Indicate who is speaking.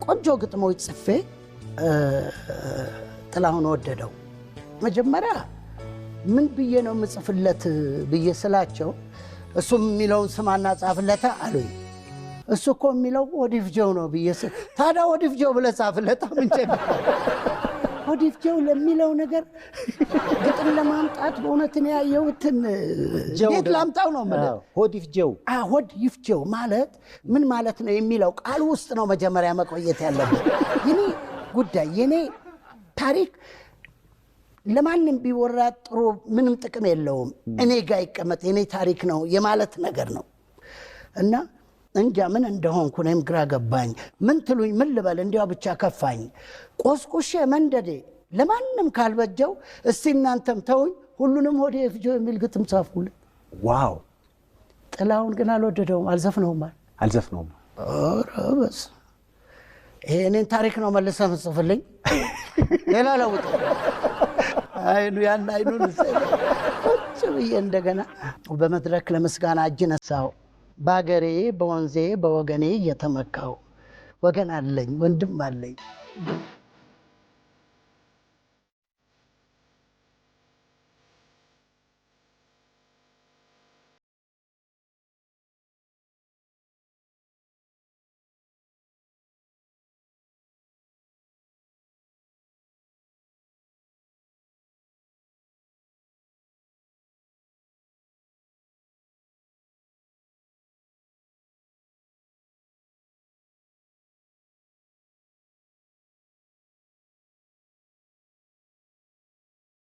Speaker 1: ቆንጆ ግጥሞች ጽፌ ጥላሁን ወደደው መጀመሪያ ምን ብዬ ነው ምጽፍለት ብዬ ስላቸው እሱም የሚለውን ስማና ጻፍለታ አሉኝ እሱ እኮ የሚለው ወዲፍጀው ነው ብዬ ታዲያ ወዲፍጀው ብለህ ጻፍለታ ምን ቸገረ ወዲፍጀው ለሚለው ነገር ግጥም ለማምጣት በእውነትን ያየሁትን ጀውድ ላምጣው ነው ማለት
Speaker 2: ወዲፍጀው
Speaker 1: ወዲፍጀው ማለት ምን ማለት ነው የሚለው ቃል ውስጥ ነው መጀመሪያ መቆየት ያለበት የኔ ጉዳይ የኔ ታሪክ ለማንም ቢወራ ጥሩ ምንም ጥቅም የለውም እኔ ጋር ይቀመጥ የኔ ታሪክ ነው የማለት ነገር ነው እና እንጃ ምን እንደሆንኩ እኔም ግራ ገባኝ ምን ትሉኝ ምን ልበል እንዲያው ብቻ ከፋኝ ቆስቁሼ መንደዴ ለማንም ካልበጀው እስቲ እናንተም ተውኝ ሁሉንም ወዲፍጀው የሚል ግጥም ጻፍኩልኝ
Speaker 2: ዋው
Speaker 1: ጥላሁን ግን አልወደደውም አልዘፍነውም ኧረ በስ ይሄንን ታሪክ ነው መልሰህ ምጽፍልኝ ሌላ ለውጥ አይኑ ያን አይኑን ቁጭ ብዬ እንደገና በመድረክ ለምስጋና እጅ ነሳው ባገሬ በወንዜ በወገኔ እየተመካው ወገን አለኝ ወንድም አለኝ